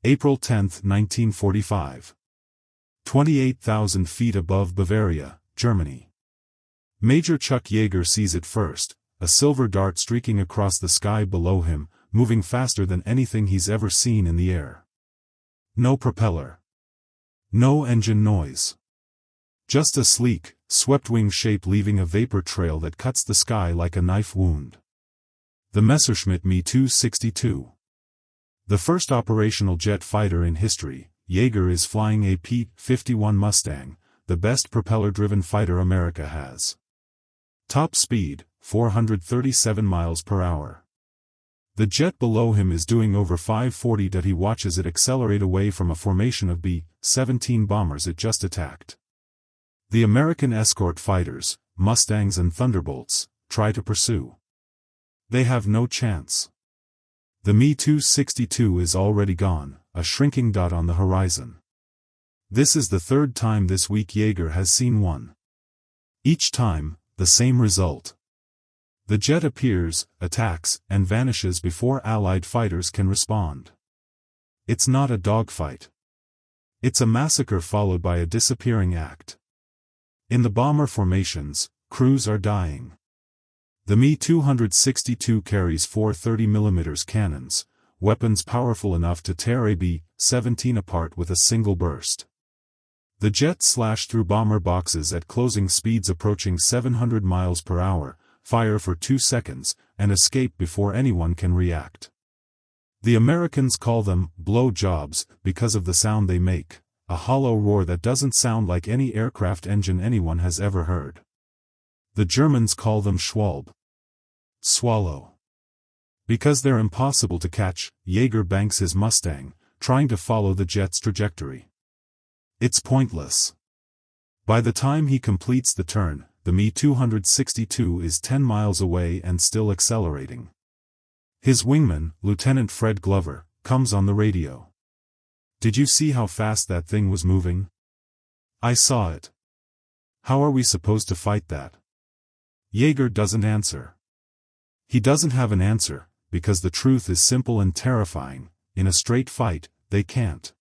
April 10, 1945. 28,000 feet above Bavaria, Germany. Major Chuck Yeager sees it first, a silver dart streaking across the sky below him, moving faster than anything he's ever seen in the air. No propeller. No engine noise. Just a sleek, swept-wing shape leaving a vapor trail that cuts the sky like a knife wound. The Messerschmitt Me 262. The first operational jet fighter in history, Yeager is flying a P-51 Mustang, the best propeller-driven fighter America has. Top speed, 437 miles per hour. The jet below him is doing over 540. He watches it accelerate away from a formation of B-17 bombers it just attacked. The American escort fighters, Mustangs and Thunderbolts, try to pursue. They have no chance. The Me 262 is already gone, a shrinking dot on the horizon. This is the third time this week Yeager has seen one. Each time, the same result. The jet appears, attacks, and vanishes before Allied fighters can respond. It's not a dogfight. It's a massacre followed by a disappearing act. In the bomber formations, crews are dying. The Me 262 carries four 30mm cannons, weapons powerful enough to tear a B-17 apart with a single burst. The jet slashed through bomber boxes at closing speeds approaching 700 miles per hour, fire for 2 seconds, and escape before anyone can react. The Americans call them blow jobs because of the sound they make, a hollow roar that doesn't sound like any aircraft engine anyone has ever heard. The Germans call them Schwalbe. Swallow. Because they're impossible to catch, Yeager banks his Mustang, trying to follow the jet's trajectory. It's pointless. By the time he completes the turn, the Me 262 is 10 miles away and still accelerating. His wingman, Lieutenant Fred Glover, comes on the radio. "Did you see how fast that thing was moving?" "I saw it." "How are we supposed to fight that?" Yeager doesn't answer. He doesn't have an answer, because the truth is simple and terrifying: in a straight fight, they can't.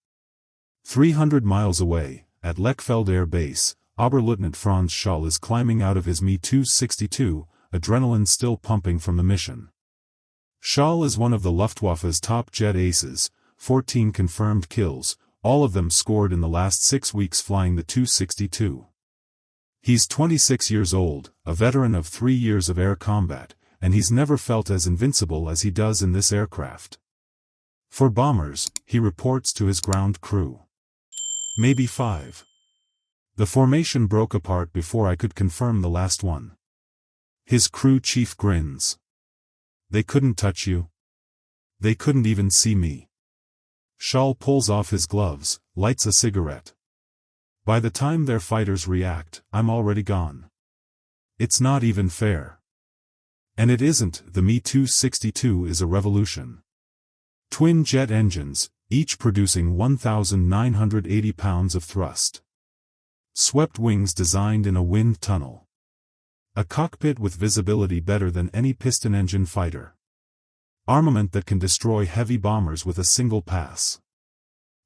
300 miles away, at Lechfeld Air Base, Oberleutnant Franz Schall is climbing out of his Me 262, adrenaline still pumping from the mission. Schall is one of the Luftwaffe's top jet aces, 14 confirmed kills, all of them scored in the last 6 weeks flying the 262. He's 26 years old, a veteran of 3 years of air combat, and he's never felt as invincible as he does in this aircraft. For bombers, he reports to his ground crew. Maybe 5. The formation broke apart before I could confirm the last one. His crew chief grins. "They couldn't touch you. They couldn't even see me." Schall pulls off his gloves, lights a cigarette. "By the time their fighters react, I'm already gone. It's not even fair." And it isn't. The Me 262 is a revolution. Twin jet engines, each producing 1,980 pounds of thrust. Swept wings designed in a wind tunnel. A cockpit with visibility better than any piston engine fighter. Armament that can destroy heavy bombers with a single pass.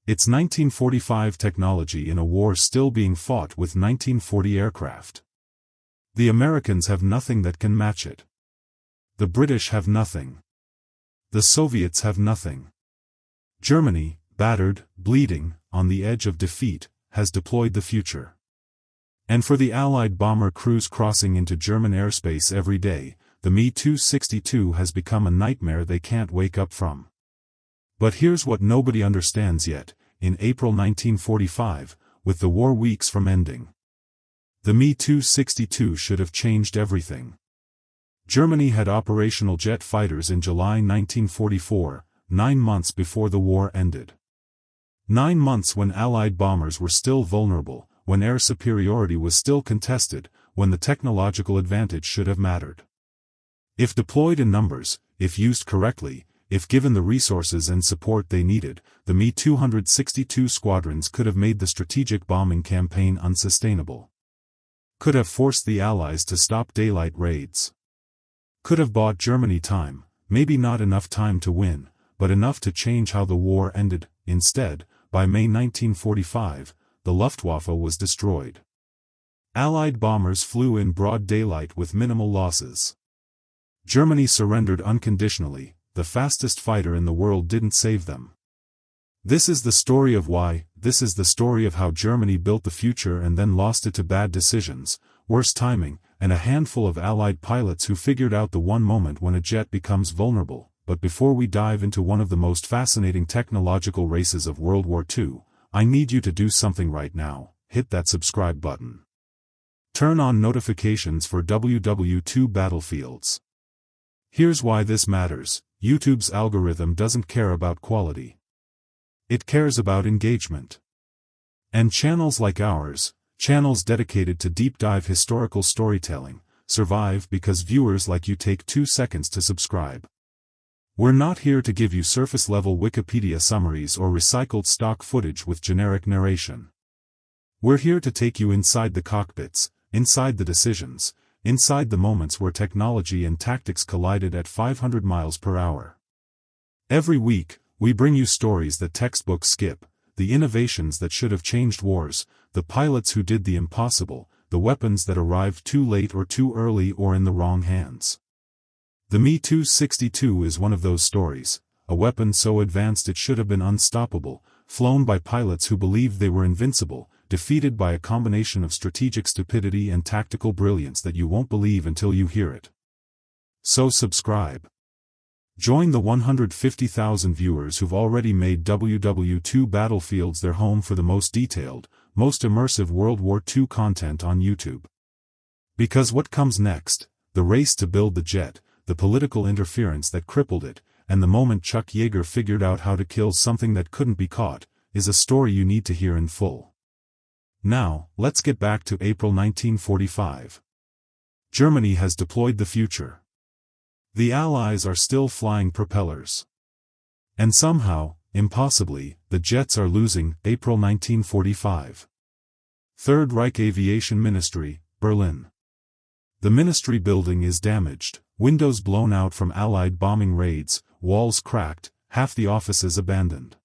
It's 1945 technology in a war still being fought with 1940 aircraft. The Americans have nothing that can match it. The British have nothing. The Soviets have nothing. Germany, battered, bleeding, on the edge of defeat, has deployed the future. And for the Allied bomber crews crossing into German airspace every day, the Me 262 has become a nightmare they can't wake up from. But here's what nobody understands yet: in April 1945, with the war weeks from ending, the Me 262 should have changed everything. Germany had operational jet fighters in July 1944, 9 months before the war ended. 9 months when Allied bombers were still vulnerable, when air superiority was still contested, when the technological advantage should have mattered. If deployed in numbers, if used correctly, if given the resources and support they needed, the Me 262 squadrons could have made the strategic bombing campaign unsustainable. Could have forced the Allies to stop daylight raids. Could have bought Germany time, maybe not enough time to win, but enough to change how the war ended Instead, by May 1945, the Luftwaffe was destroyed. Allied bombers flew in broad daylight with minimal losses. Germany surrendered unconditionally. The fastest fighter in the world didn't save them. This is the story of why. This is the story of how Germany built the future and then lost it to bad decisions, worse timing, and a handful of Allied pilots who figured out the one moment when a jet becomes vulnerable. But before we dive into one of the most fascinating technological races of World War II, I need you to do something right now. Hit that subscribe button. Turn on notifications for WWII battlefields. Here's why this matters. YouTube's algorithm doesn't care about quality. It cares about engagement. And channels like ours, channels dedicated to deep-dive historical storytelling, survive because viewers like you take 2 seconds to subscribe. We're not here to give you surface-level Wikipedia summaries or recycled stock footage with generic narration. We're here to take you inside the cockpits, inside the decisions, inside the moments where technology and tactics collided at 500 miles per hour. Every week, we bring you stories that textbooks skip, the innovations that should have changed wars, the pilots who did the impossible, the weapons that arrived too late or too early or in the wrong hands. The Me-262 is one of those stories, a weapon so advanced it should have been unstoppable, flown by pilots who believed they were invincible, defeated by a combination of strategic stupidity and tactical brilliance that you won't believe until you hear it. So subscribe. Join the 150,000 viewers who've already made WWII battlefields their home for the most detailed, most immersive World War II content on YouTube. Because what comes next, the race to build the jet, the political interference that crippled it, and the moment Chuck Yeager figured out how to kill something that couldn't be caught, is a story you need to hear in full. Now, let's get back to April 1945. Germany has deployed the future. The Allies are still flying propellers. And somehow, impossibly, the jets are losing. April 1945. Third Reich Aviation Ministry, Berlin. The ministry building is damaged, windows blown out from Allied bombing raids, walls cracked, half the offices abandoned.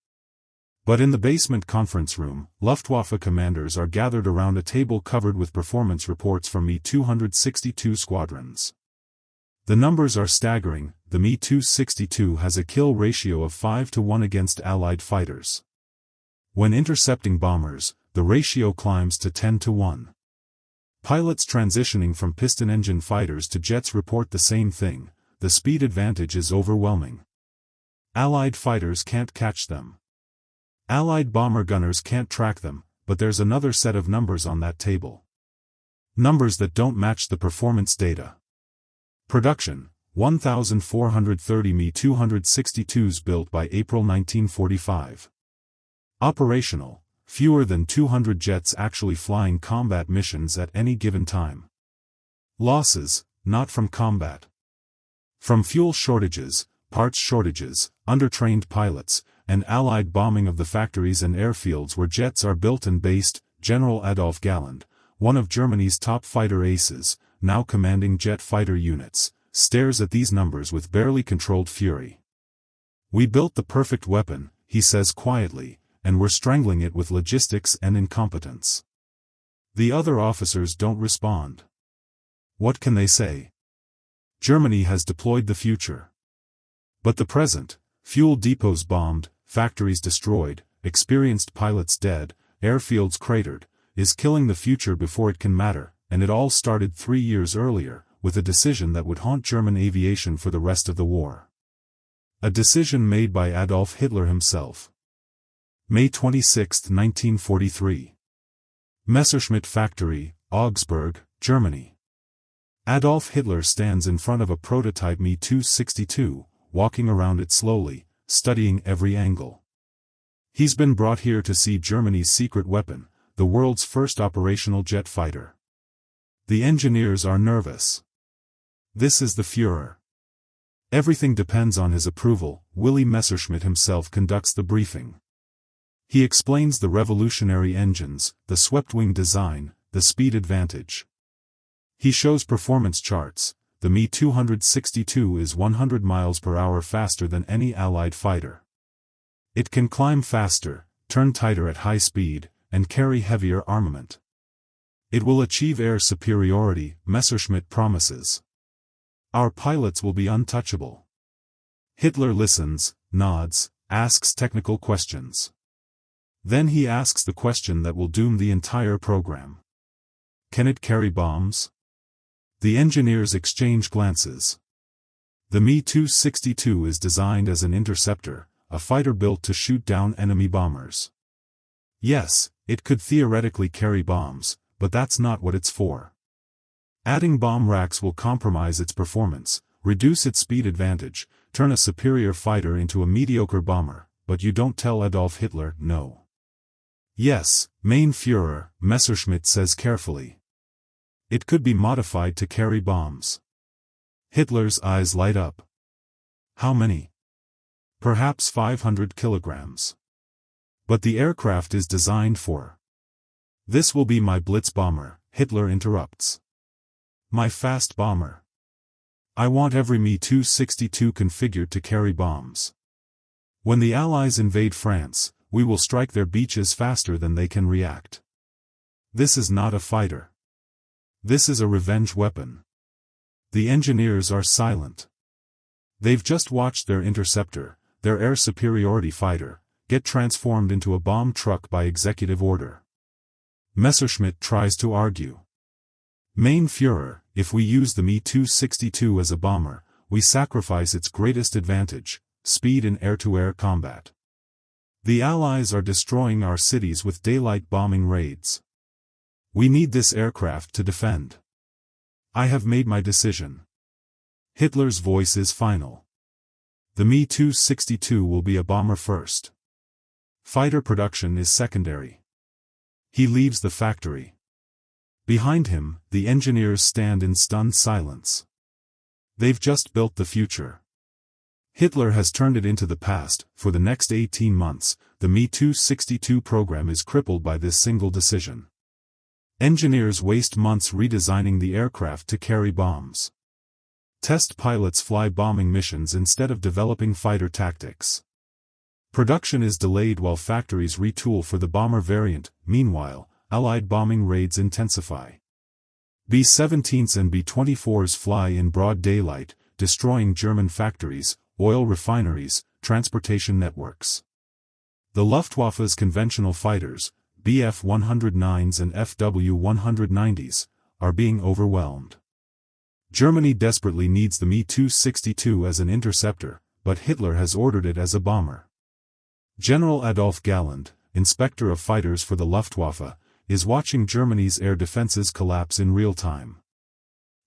But in the basement conference room, Luftwaffe commanders are gathered around a table covered with performance reports from Me-262 squadrons. The numbers are staggering. The Me-262 has a kill ratio of 5-to-1 against Allied fighters. When intercepting bombers, the ratio climbs to 10-to-1. Pilots transitioning from piston-engine fighters to jets report the same thing. The speed advantage is overwhelming. Allied fighters can't catch them. Allied bomber gunners can't track them, but there's another set of numbers on that table. Numbers that don't match the performance data. Production: 1,430 Me-262s built by April 1945. Operational: fewer than 200 jets actually flying combat missions at any given time. Losses: not from combat. From fuel shortages, parts shortages, undertrained pilots, and Allied bombing of the factories and airfields where jets are built and based. General Adolf Galland, one of Germany's top fighter aces, now commanding jet fighter units, stares at these numbers with barely controlled fury. "We built the perfect weapon," he says quietly, "and we're strangling it with logistics and incompetence." The other officers don't respond. What can they say? Germany has deployed the future. But the present: fuel depots bombed, factories destroyed, experienced pilots dead, airfields cratered, is killing the future before it can matter, and it all started 3 years earlier, with a decision that would haunt German aviation for the rest of the war. A decision made by Adolf Hitler himself. May 26, 1943. Messerschmitt Factory, Augsburg, Germany. Adolf Hitler stands in front of a prototype Me-262, walking around it slowly, studying every angle. He's been brought here to see Germany's secret weapon, the world's first operational jet fighter. The engineers are nervous. This is the Führer. Everything depends on his approval. Willy Messerschmitt himself conducts the briefing. He explains the revolutionary engines, the swept-wing design, the speed advantage. He shows performance charts. The Me-262 is 100 miles per hour faster than any Allied fighter. It can climb faster, turn tighter at high speed, and carry heavier armament. It will achieve air superiority, Messerschmitt promises. Our pilots will be untouchable. Hitler listens, nods, asks technical questions. Then he asks the question that will doom the entire program. Can it carry bombs? The engineers exchange glances. The Me-262 is designed as an interceptor, a fighter built to shoot down enemy bombers. Yes, it could theoretically carry bombs, but that's not what it's for. Adding bomb racks will compromise its performance, reduce its speed advantage, turn a superior fighter into a mediocre bomber, but you don't tell Adolf Hitler no. Yes, Mein Führer, Messerschmitt says carefully. It could be modified to carry bombs. Hitler's eyes light up. How many? Perhaps 500 kilograms. But the aircraft is designed for. This will be my Blitz bomber, Hitler interrupts. My fast bomber. I want every Me-262 configured to carry bombs. When the Allies invade France, we will strike their beaches faster than they can react. This is not a fighter. This is a revenge weapon. The engineers are silent. They've just watched their interceptor, their air superiority fighter, get transformed into a bomb truck by executive order. Messerschmitt tries to argue. Mein Führer, if we use the Me-262 as a bomber, we sacrifice its greatest advantage, speed in air-to-air combat. The Allies are destroying our cities with daylight bombing raids. We need this aircraft to defend. I have made my decision. Hitler's voice is final. The Me-262 will be a bomber first. Fighter production is secondary. He leaves the factory. Behind him, the engineers stand in stunned silence. They've just built the future. Hitler has turned it into the past. For the next 18 months, the Me-262 program is crippled by this single decision. Engineers waste months redesigning the aircraft to carry bombs. Test pilots fly bombing missions instead of developing fighter tactics. Production is delayed while factories retool for the bomber variant. Meanwhile, Allied bombing raids intensify. B-17s and B-24s fly in broad daylight, destroying German factories, oil refineries, transportation networks. The Luftwaffe's conventional fighters, Bf-109s and Fw-190s, are being overwhelmed. Germany desperately needs the Me-262 as an interceptor, but Hitler has ordered it as a bomber. General Adolf Galland, inspector of fighters for the Luftwaffe, is watching Germany's air defenses collapse in real time.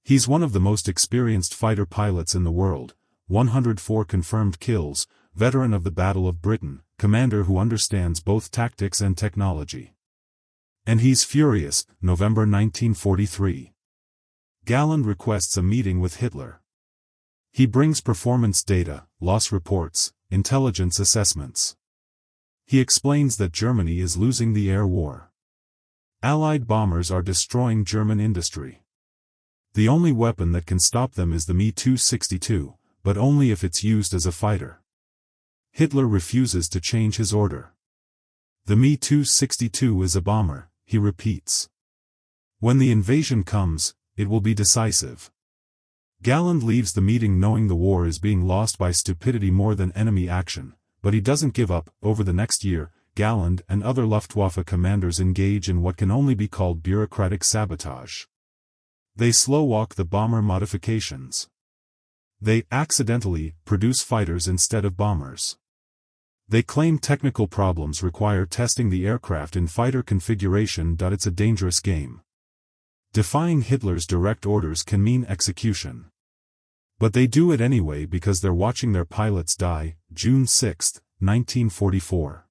He's one of the most experienced fighter pilots in the world, 104 confirmed kills, veteran of the Battle of Britain, commander who understands both tactics and technology. And he's furious. November 1943. Galland requests a meeting with Hitler. He brings performance data, loss reports, intelligence assessments. He explains that Germany is losing the air war. Allied bombers are destroying German industry. The only weapon that can stop them is the Me-262, but only if it's used as a fighter. Hitler refuses to change his order. The Me-262 is a bomber, he repeats. When the invasion comes, it will be decisive. Galland leaves the meeting knowing the war is being lost by stupidity more than enemy action, but he doesn't give up. Over the next year, Galland and other Luftwaffe commanders engage in what can only be called bureaucratic sabotage. They slow-walk the bomber modifications. They accidentally produce fighters instead of bombers. They claim technical problems require testing the aircraft in fighter configuration. It's a dangerous game. Defying Hitler's direct orders can mean execution. But they do it anyway because they're watching their pilots die. June 6, 1944.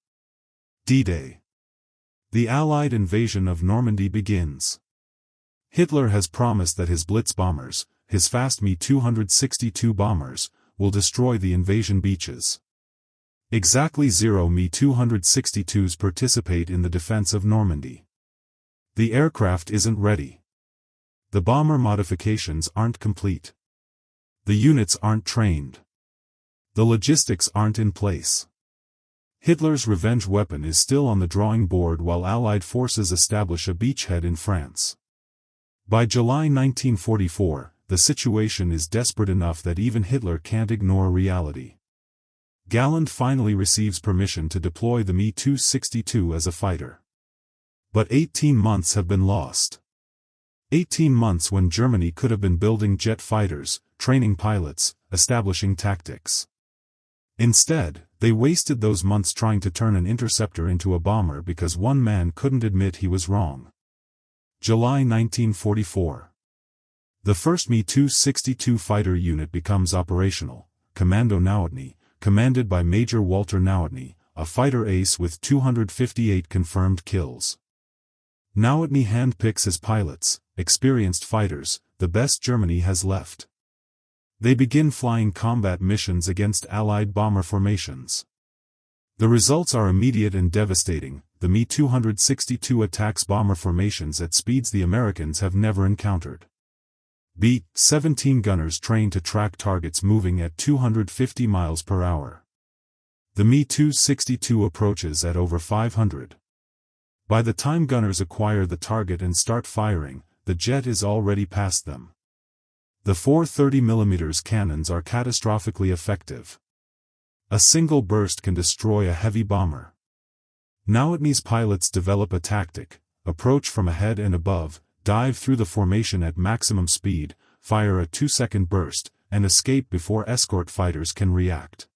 D-Day. The Allied invasion of Normandy begins. Hitler has promised that his Blitz bombers, his fast Me-262 bombers, will destroy the invasion beaches. Exactly 0 Me-262s participate in the defense of Normandy. The aircraft isn't ready. The bomber modifications aren't complete. The units aren't trained. The logistics aren't in place. Hitler's revenge weapon is still on the drawing board while Allied forces establish a beachhead in France. By July 1944, the situation is desperate enough that even Hitler can't ignore reality. Galland finally receives permission to deploy the Me-262 as a fighter. But 18 months have been lost. 18 months when Germany could have been building jet fighters, training pilots, establishing tactics. Instead, they wasted those months trying to turn an interceptor into a bomber because one man couldn't admit he was wrong. July 1944. The first Me-262 fighter unit becomes operational, Commando Nowotny, commanded by Major Walter Nowotny, a fighter ace with 258 confirmed kills. Nowotny handpicks his pilots, experienced fighters, the best Germany has left. They begin flying combat missions against Allied bomber formations. The results are immediate and devastating. The Me-262 attacks bomber formations at speeds the Americans have never encountered. B-17 gunners trained to track targets moving at 250 miles per hour. The Me-262 approaches at over 500. By the time gunners acquire the target and start firing, the jet is already past them. The 430mm cannons are catastrophically effective. A single burst can destroy a heavy bomber. Nowotny's pilots develop a tactic: approach from ahead and above, dive through the formation at maximum speed, fire a 2-second burst, and escape before escort fighters can react.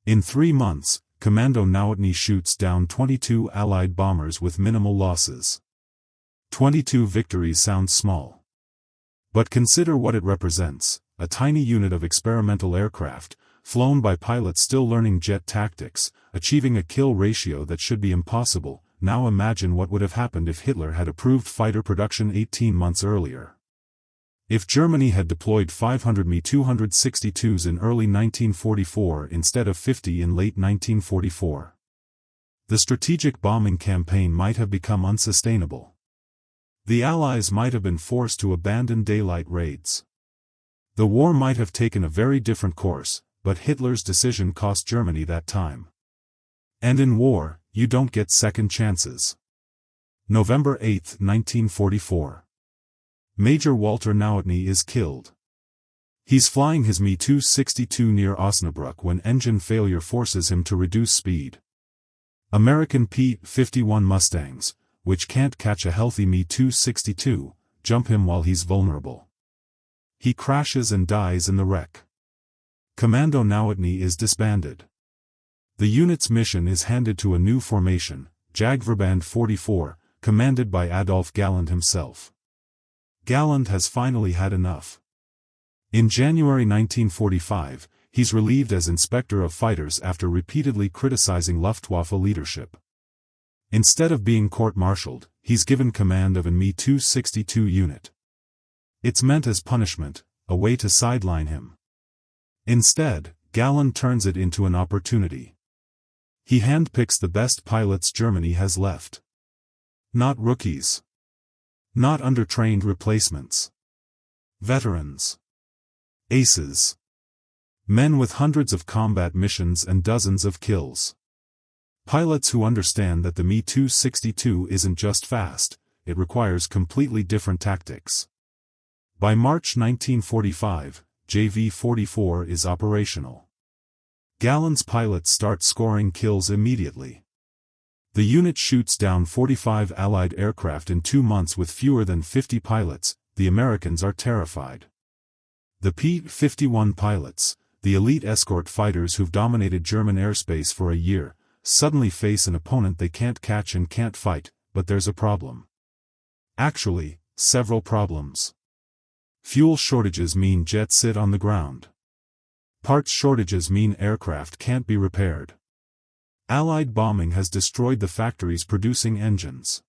In 3 months, Commando Nowotny shoots down 22 Allied bombers with minimal losses. 22 victories sounds small. But consider what it represents: a tiny unit of experimental aircraft, flown by pilots still learning jet tactics, achieving a kill ratio that should be impossible. Now imagine what would have happened if Hitler had approved fighter production 18 months earlier. If Germany had deployed 500 Me-262s in early 1944 instead of 50 in late 1944. The strategic bombing campaign might have become unsustainable. The Allies might have been forced to abandon daylight raids. The war might have taken a very different course, but Hitler's decision cost Germany that time. And in war, you don't get second chances. November 8, 1944. Major Walter Nowotny is killed. He's flying his Me-262 near Osnabrück when engine failure forces him to reduce speed. American P-51 Mustangs, which can't catch a healthy Me-262, jump him while he's vulnerable. He crashes and dies in the wreck. Commando Nowotny is disbanded. The unit's mission is handed to a new formation, Jagdverband 44, commanded by Adolf Galland himself. Galland has finally had enough. In January 1945, he's relieved as inspector of fighters after repeatedly criticizing Luftwaffe leadership. Instead of being court-martialed, he's given command of a Me-262 unit. It's meant as punishment, a way to sideline him. Instead, Galland turns it into an opportunity. He handpicks the best pilots Germany has left. Not rookies. Not undertrained replacements. Veterans. Aces. Men with hundreds of combat missions and dozens of kills. Pilots who understand that the Me-262 isn't just fast, it requires completely different tactics. By March 1945, JV-44 is operational. Galland's pilots start scoring kills immediately. The unit shoots down 45 Allied aircraft in 2 months with fewer than 50 pilots. The Americans are terrified. The P-51 pilots, the elite escort fighters who've dominated German airspace for a year, suddenly face an opponent they can't catch and can't fight, but there's a problem. Actually, several problems. Fuel shortages mean jets sit on the ground. Parts shortages mean aircraft can't be repaired. Allied bombing has destroyed the factories producing engines.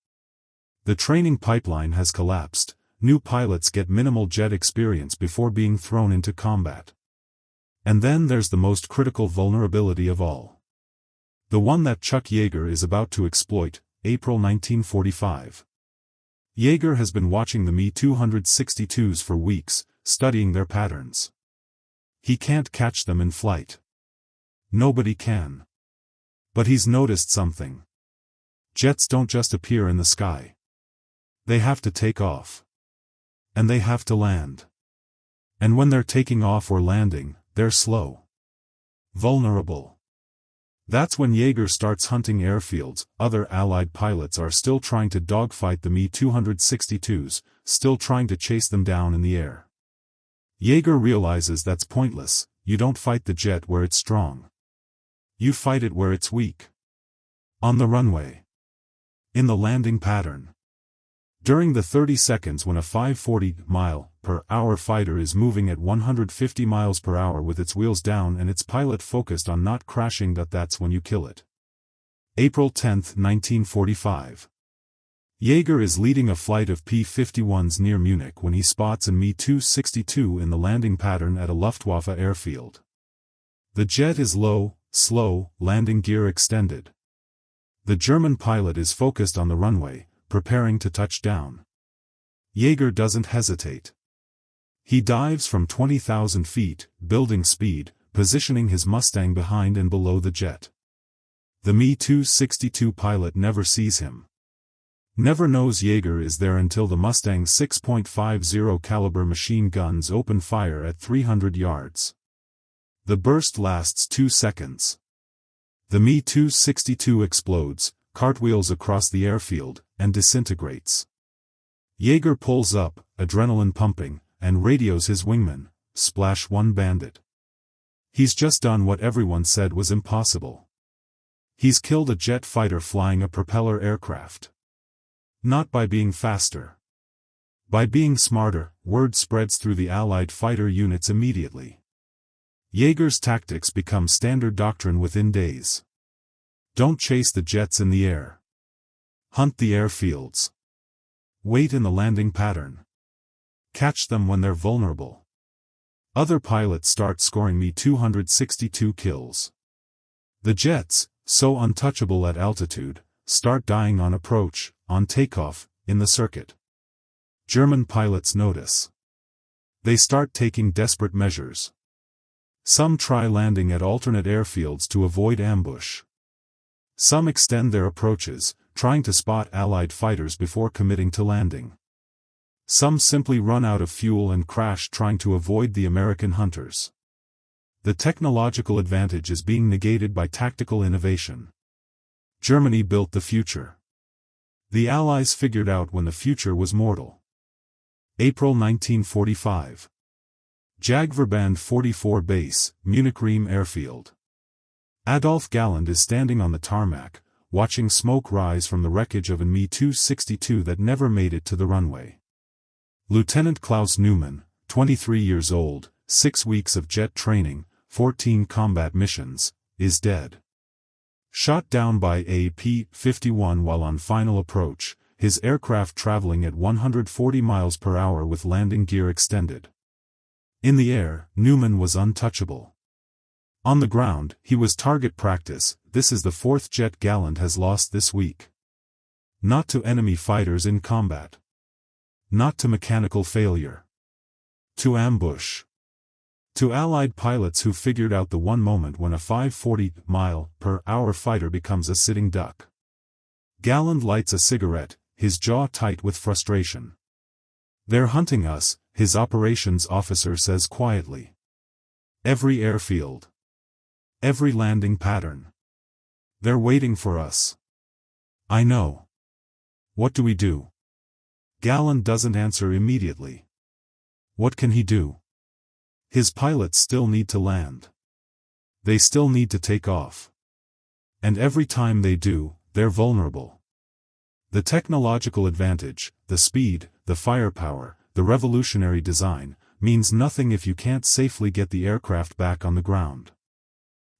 The training pipeline has collapsed. New pilots get minimal jet experience before being thrown into combat. And then there's the most critical vulnerability of all. The one that Chuck Yeager is about to exploit, April 1945. Yeager has been watching the Me-262s for weeks, studying their patterns. He can't catch them in flight. Nobody can. But he's noticed something. Jets don't just appear in the sky. They have to take off. And they have to land. And when they're taking off or landing, they're slow. Vulnerable. That's when Yeager starts hunting airfields. Other Allied pilots are still trying to dogfight the Me-262s, still trying to chase them down in the air. Yeager realizes that's pointless. You don't fight the jet where it's strong. You fight it where it's weak. On the runway. In the landing pattern. During the 30 seconds when a 540-mile-per-hour fighter is moving at 150 miles per hour with its wheels down and its pilot focused on not crashing, that's when you kill it. April 10, 1945. Yeager is leading a flight of P-51s near Munich when he spots a Me-262 in the landing pattern at a Luftwaffe airfield. The jet is low, slow, landing gear extended. The German pilot is focused on the runway, preparing to touch down. Yeager doesn't hesitate. He dives from 20,000 feet, building speed, positioning his Mustang behind and below the jet. The Me-262 pilot never sees him. Never knows Yeager is there until the Mustang's 6.50 caliber machine guns open fire at 300 yards. The burst lasts 2 seconds. The Me-262 explodes, cartwheels across the airfield, and disintegrates. Yeager pulls up, adrenaline pumping, and radios his wingman, "Splash one bandit." He's just done what everyone said was impossible. He's killed a jet fighter flying a propeller aircraft. Not by being faster. By being smarter. Word spreads through the Allied fighter units immediately. Yeager's tactics become standard doctrine within days. Don't chase the jets in the air. Hunt the airfields. Wait in the landing pattern. Catch them when they're vulnerable. Other pilots start scoring Me-262 kills. The jets, so untouchable at altitude, start dying on approach, on takeoff, in the circuit. German pilots notice. They start taking desperate measures. Some try landing at alternate airfields to avoid ambush. Some extend their approaches, trying to spot Allied fighters before committing to landing. Some simply run out of fuel and crash trying to avoid the American hunters. The technological advantage is being negated by tactical innovation. Germany built the future. The Allies figured out when the future was mortal. April 1945. Jagdverband 44 Base, Munich-Riem Airfield. Adolf Galland is standing on the tarmac, watching smoke rise from the wreckage of a Me-262 that never made it to the runway. Lieutenant Klaus Neumann, 23 years old, 6 weeks of jet training, 14 combat missions, is dead. Shot down by a P-51 while on final approach, his aircraft traveling at 140 miles per hour with landing gear extended. In the air, Neumann was untouchable. On the ground, he was target practice. This is the 4th jet Galland has lost this week. Not to enemy fighters in combat. Not to mechanical failure. To ambush. To Allied pilots who figured out the one moment when a 540-mile-per-hour fighter becomes a sitting duck. Galland lights a cigarette, his jaw tight with frustration. "They're hunting us," his operations officer says quietly. "Every airfield. Every landing pattern. They're waiting for us." "I know. What do we do?" Galland doesn't answer immediately. What can he do? His pilots still need to land. They still need to take off. And every time they do, they're vulnerable. The technological advantage, the speed, the firepower, the revolutionary design, means nothing if you can't safely get the aircraft back on the ground.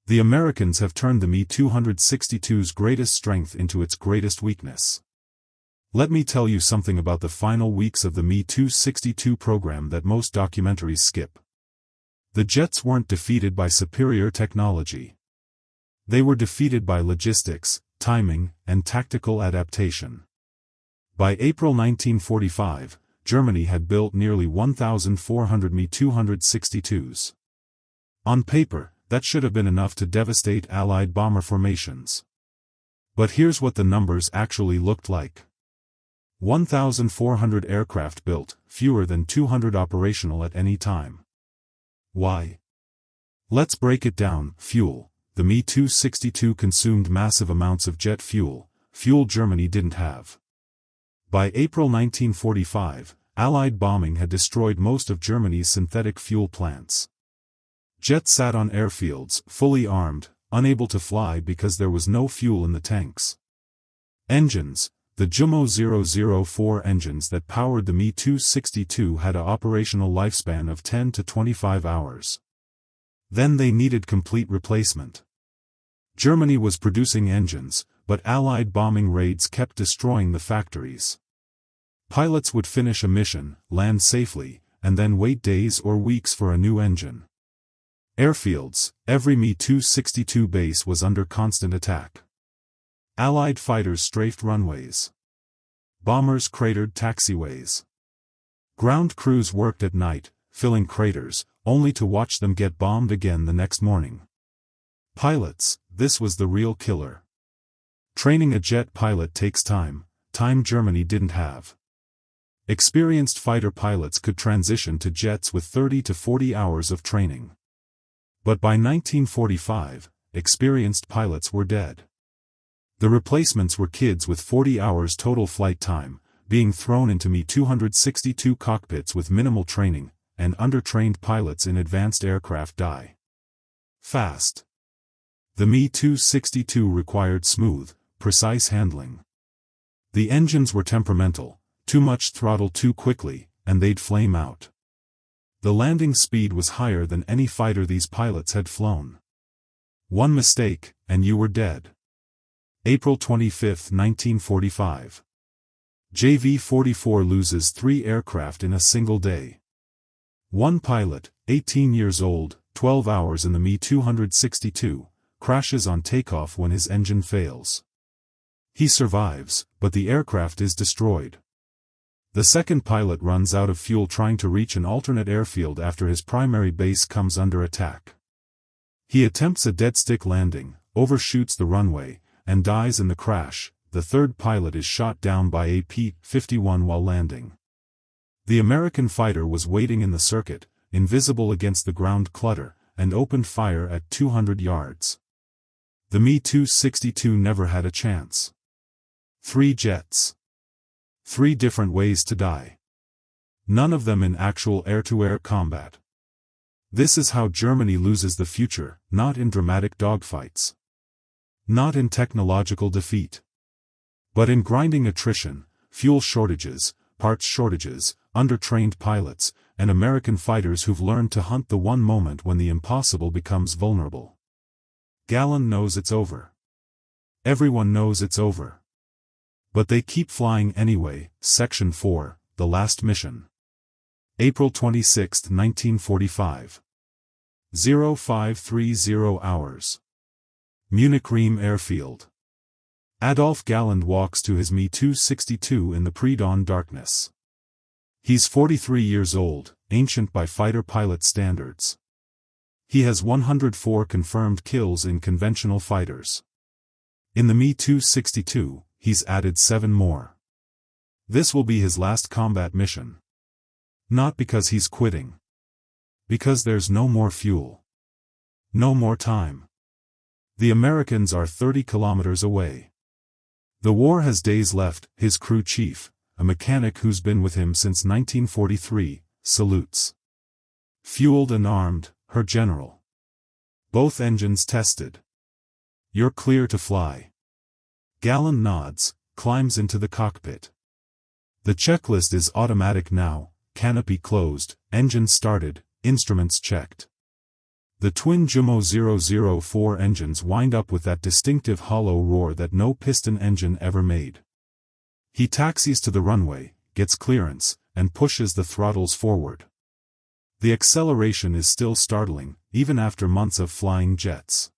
The Americans have turned the Me-262's greatest strength into its greatest weakness. Let me tell you something about the final weeks of the Me-262 program that most documentaries skip. The jets weren't defeated by superior technology. They were defeated by logistics, timing, and tactical adaptation. By April 1945, Germany had built nearly 1,400 Me-262s. On paper, that should have been enough to devastate Allied bomber formations. But here's what the numbers actually looked like. 1,400 aircraft built, fewer than 200 operational at any time. Why? Let's break it down. Fuel. The Me-262 consumed massive amounts of jet fuel, fuel Germany didn't have. By April 1945, Allied bombing had destroyed most of Germany's synthetic fuel plants. Jets sat on airfields, fully armed, unable to fly because there was no fuel in the tanks. Engines. The Jumo 004 engines that powered the Me-262 had an operational lifespan of 10 to 25 hours. Then they needed complete replacement. Germany was producing engines, but Allied bombing raids kept destroying the factories. Pilots would finish a mission, land safely, and then wait days or weeks for a new engine. Airfields. Every Me-262 base was under constant attack. Allied fighters strafed runways. Bombers cratered taxiways. Ground crews worked at night, filling craters, only to watch them get bombed again the next morning. Pilots. This was the real killer. Training a jet pilot takes time Germany didn't have. Experienced fighter pilots could transition to jets with 30 to 40 hours of training. But by 1945, experienced pilots were dead. The replacements were kids with 40 hours total flight time, being thrown into Me-262 cockpits with minimal training, and undertrained pilots in advanced aircraft die fast. The Me-262 required smooth, precise handling. The engines were temperamental, too much throttle too quickly, and they'd flame out. The landing speed was higher than any fighter these pilots had flown. One mistake, and you were dead. April 25, 1945. JV-44 loses 3 aircraft in a single day. One pilot, 18 years old, 12 hours in the Me-262, crashes on takeoff when his engine fails. He survives, but the aircraft is destroyed. The second pilot runs out of fuel trying to reach an alternate airfield after his primary base comes under attack. He attempts a dead-stick landing, overshoots the runway, and dies in the crash. The third pilot is shot down by a P-51 while landing. The American fighter was waiting in the circuit, invisible against the ground clutter, and opened fire at 200 yards. The Me-262 never had a chance. 3 jets. 3 different ways to die. None of them in actual air-to-air combat. This is how Germany loses the future, not in dramatic dogfights. Not in technological defeat. But in grinding attrition, fuel shortages, parts shortages, undertrained pilots, and American fighters who've learned to hunt the one moment when the impossible becomes vulnerable. Galland knows it's over. Everyone knows it's over. But they keep flying anyway. Section 4, The Last Mission. April 26, 1945. 0530 hours. Munich Riem Airfield. Adolf Galland walks to his Me-262 in the pre-dawn darkness. He's 43 years old, ancient by fighter pilot standards. He has 104 confirmed kills in conventional fighters. In the Me-262, he's added 7 more. This will be his last combat mission. Not because he's quitting. Because there's no more fuel. No more time. The Americans are 30 kilometers away. The war has days left. His crew chief, a mechanic who's been with him since 1943, salutes. Fueled and armed, her general. Both engines tested. You're clear to fly. Galland nods, climbs into the cockpit. The checklist is automatic now: canopy closed, engine started, instruments checked. The twin Jumo 004 engines wind up with that distinctive hollow roar that no piston engine ever made. He taxis to the runway, gets clearance, and pushes the throttles forward. The acceleration is still startling, even after months of flying jets.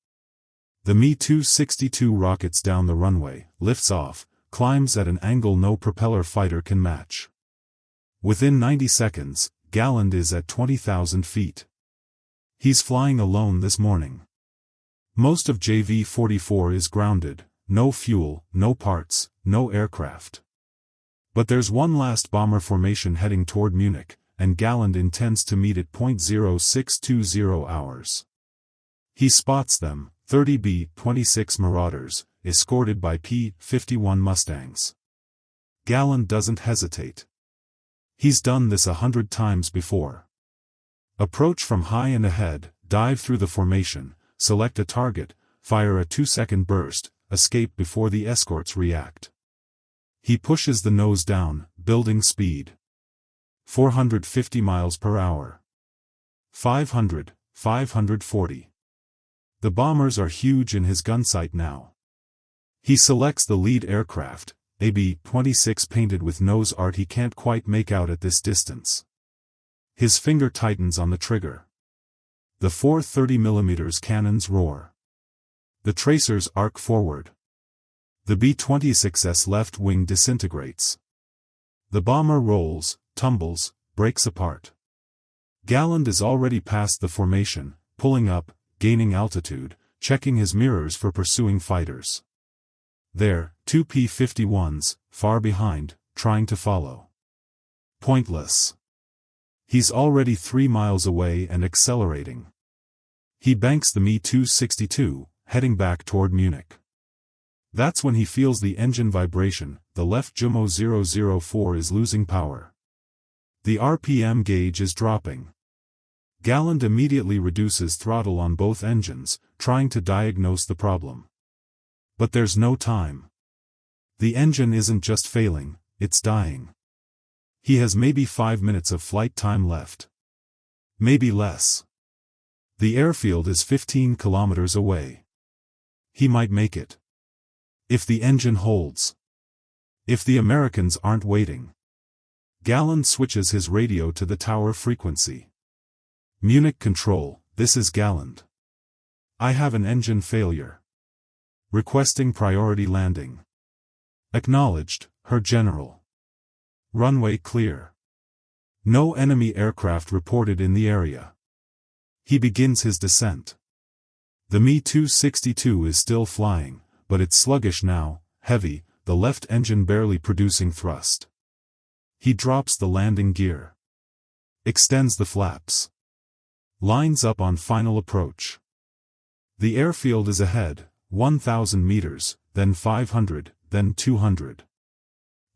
The Me-262 rockets down the runway, lifts off, climbs at an angle no propeller fighter can match. Within 90 seconds, Galland is at 20,000 feet. He's flying alone this morning. Most of JV-44 is grounded, no fuel, no parts, no aircraft. But there's one last bomber formation heading toward Munich, and Galland intends to meet at 0620 hours. He spots them, 30 B-26 Marauders, escorted by P-51 Mustangs. Galland doesn't hesitate. He's done this 100 times before. Approach from high and ahead, dive through the formation, select a target, fire a 2-second burst, escape before the escorts react. He pushes the nose down, building speed. 450 miles per hour. 500, 540. The bombers are huge in his gunsight now. He selects the lead aircraft, a B-26 painted with nose art he can't quite make out at this distance. His finger tightens on the trigger. The 430mm cannons roar. The tracers arc forward. The B-26's left wing disintegrates. The bomber rolls, tumbles, breaks apart. Galland is already past the formation, pulling up, gaining altitude, checking his mirrors for pursuing fighters. There, two P-51s, far behind, trying to follow. Pointless. He's already 3 miles away and accelerating. He banks the Me-262, heading back toward Munich. That's when he feels the engine vibration. The left Jumo 004 is losing power. The RPM gauge is dropping. Galland immediately reduces throttle on both engines, trying to diagnose the problem. But there's no time. The engine isn't just failing, it's dying. He has maybe 5 minutes of flight time left. Maybe less. The airfield is 15 kilometers away. He might make it. If the engine holds. If the Americans aren't waiting. Galland switches his radio to the tower frequency. Munich Control, this is Galland. I have an engine failure. Requesting priority landing. Acknowledged, Her General. Runway clear. No enemy aircraft reported in the area. He begins his descent. The Me-262 is still flying, but it's sluggish now, heavy, the left engine barely producing thrust. He drops the landing gear. Extends the flaps. Lines up on final approach. The airfield is ahead, 1,000 meters, then 500, then 200.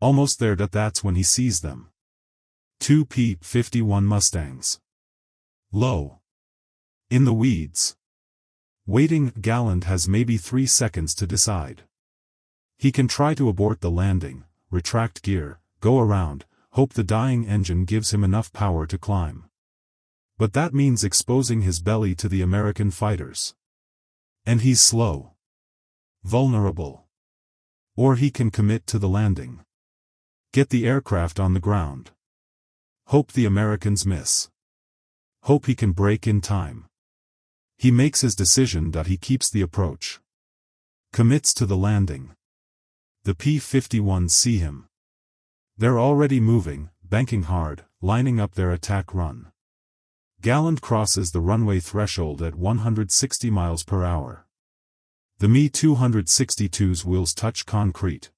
Almost there. That's when he sees them. Two P-51 Mustangs. Low. In the weeds. Waiting. Galland has maybe 3 seconds to decide. He can try to abort the landing, retract gear, go around, hope the dying engine gives him enough power to climb. But that means exposing his belly to the American fighters. And he's slow. Vulnerable. Or he can commit to the landing. Get the aircraft on the ground. Hope the Americans miss. Hope he can brake in time. He makes his decision that he keeps the approach. Commits to the landing. The P-51s see him. They're already moving, banking hard, lining up their attack run. Galland crosses the runway threshold at 160 miles per hour. The Me-262's wheels touch concrete.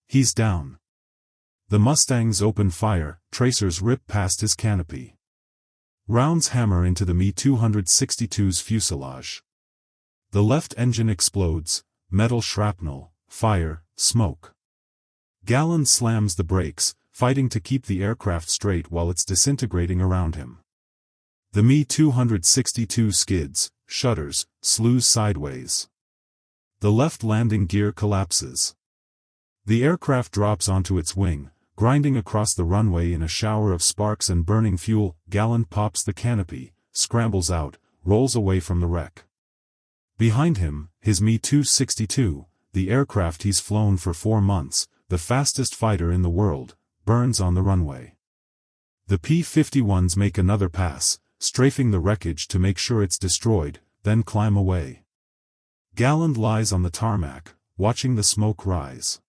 He's down. The Mustangs open fire, tracers rip past his canopy. Rounds hammer into the Me-262's fuselage. The left engine explodes, metal shrapnel, fire, smoke. Galland slams the brakes, fighting to keep the aircraft straight while it's disintegrating around him. The Me-262 skids, shudders, slews sideways. The left landing gear collapses. The aircraft drops onto its wing, grinding across the runway in a shower of sparks and burning fuel. Galland pops the canopy, scrambles out, rolls away from the wreck. Behind him, his Me-262, the aircraft he's flown for 4 months, the fastest fighter in the world, burns on the runway. The P-51s make another pass, strafing the wreckage to make sure it's destroyed, then climb away. Galland lies on the tarmac, watching the smoke rise.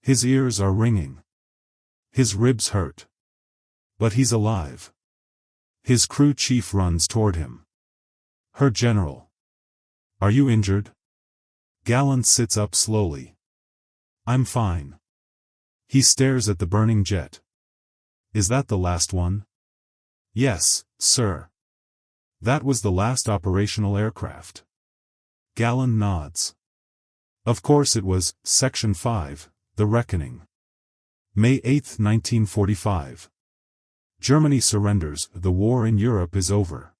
His ears are ringing. His ribs hurt. But he's alive. His crew chief runs toward him. Her general. Are you injured? Galland sits up slowly. I'm fine. He stares at the burning jet. Is that the last one? Yes, sir. That was the last operational aircraft. Galland nods. Of course it was. Section 5, The Reckoning. May 8, 1945. Germany surrenders, the war in Europe is over.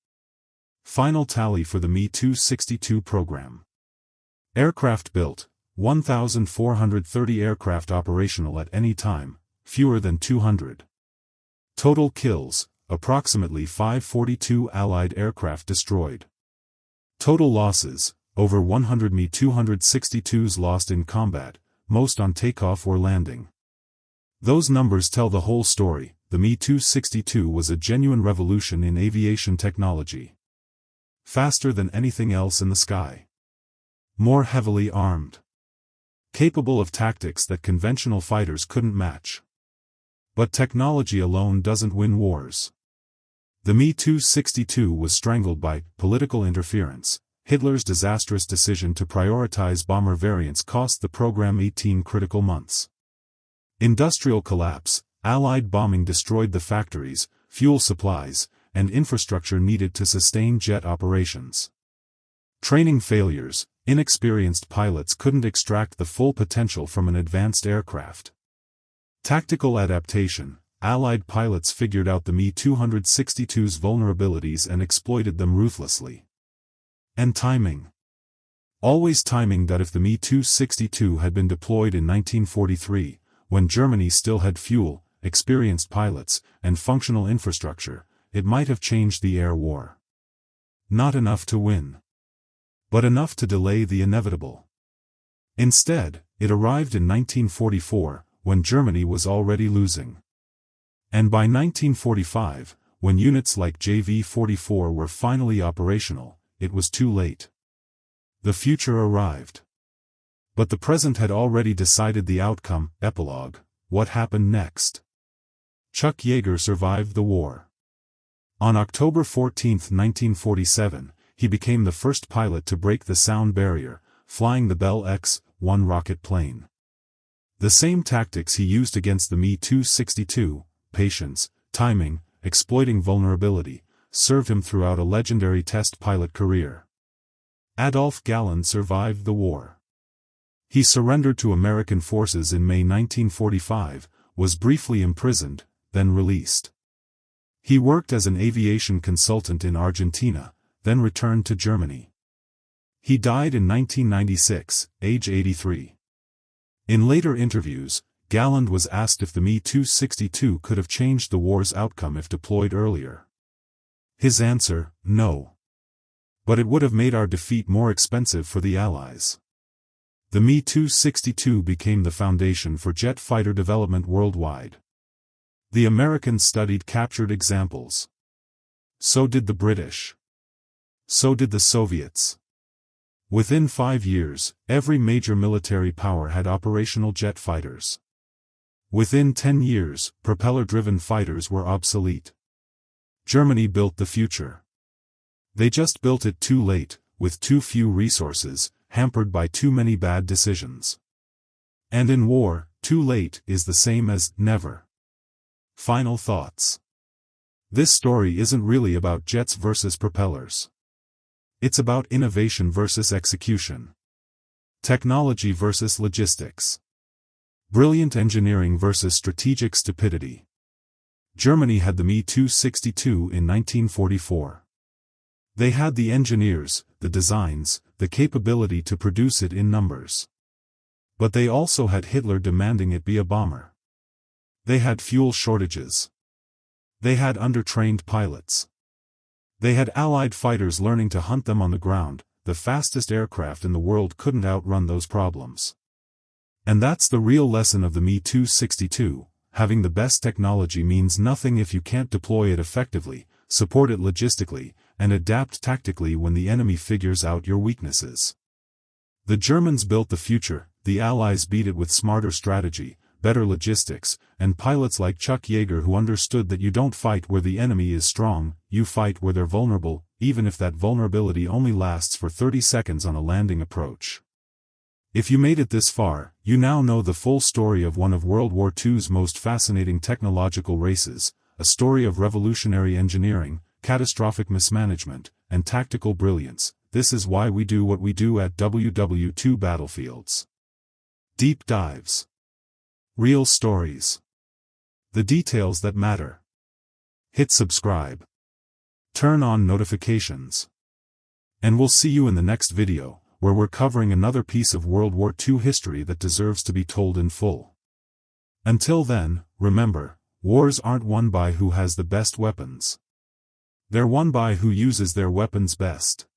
Final tally for the Me-262 program. Aircraft built, 1,430 aircraft operational at any time, fewer than 200. Total kills, approximately 542 Allied aircraft destroyed. Total losses, over 100 Me-262s lost in combat, most on takeoff or landing. Those numbers tell the whole story. The Me-262 was a genuine revolution in aviation technology. Faster than anything else in the sky. More heavily armed. Capable of tactics that conventional fighters couldn't match. But technology alone doesn't win wars. The Me-262 was strangled by political interference. Hitler's disastrous decision to prioritize bomber variants cost the program 18 critical months. Industrial collapse. Allied bombing destroyed the factories, fuel supplies, and infrastructure needed to sustain jet operations. Training failures. Inexperienced pilots couldn't extract the full potential from an advanced aircraft. Tactical adaptation. Allied pilots figured out the Me-262's vulnerabilities and exploited them ruthlessly. And timing. Always timing that if the Me-262 had been deployed in 1943, when Germany still had fuel, experienced pilots, and functional infrastructure, it might have changed the air war. Not enough to win. But enough to delay the inevitable. Instead, it arrived in 1944, when Germany was already losing. And by 1945, when units like JV-44 were finally operational, it was too late. The future arrived. But the present had already decided the outcome. Epilogue. What happened next? Chuck Yeager survived the war. On October 14, 1947, he became the first pilot to break the sound barrier, flying the Bell X-1 rocket plane. The same tactics he used against the Me-262, patience, timing, exploiting vulnerability, served him throughout a legendary test pilot career. Adolf Galland survived the war. He surrendered to American forces in May 1945, was briefly imprisoned, then released. He worked as an aviation consultant in Argentina, then returned to Germany. He died in 1996, age 83. In later interviews, Galland was asked if the Me-262 could have changed the war's outcome if deployed earlier. His answer, no. But it would have made our defeat more expensive for the Allies. The Me-262 became the foundation for jet fighter development worldwide. The Americans studied captured examples. So did the British. So did the Soviets. Within 5 years, every major military power had operational jet fighters. Within 10 years, propeller-driven fighters were obsolete. Germany built the future. They just built it too late, with too few resources, hampered by too many bad decisions. And in war, too late is the same as never. Final thoughts. This story isn't really about jets versus propellers. It's about innovation versus execution. Technology versus logistics. Brilliant engineering versus strategic stupidity. Germany had the Me-262 in 1944. They had the engineers, the designs, the capability to produce it in numbers. But they also had Hitler demanding it be a bomber. They had fuel shortages. They had undertrained pilots. They had Allied fighters learning to hunt them on the ground. The fastest aircraft in the world couldn't outrun those problems. And that's the real lesson of the Me-262. Having the best technology means nothing if you can't deploy it effectively, support it logistically, and adapt tactically when the enemy figures out your weaknesses. The Germans built the future, the Allies beat it with smarter strategy, better logistics, and pilots like Chuck Yeager who understood that you don't fight where the enemy is strong, you fight where they're vulnerable. even if that vulnerability only lasts for 30 seconds on a landing approach. If you made it this far, you now know the full story of one of World War II's most fascinating technological races, a story of revolutionary engineering, catastrophic mismanagement, and tactical brilliance. This is why we do what we do at WWII Battlefields. Deep dives. Real stories. The details that matter. Hit subscribe. Turn on notifications. And we'll see you in the next video, where we're covering another piece of World War II history that deserves to be told in full. Until then, remember, wars aren't won by who has the best weapons. They're won by who uses their weapons best.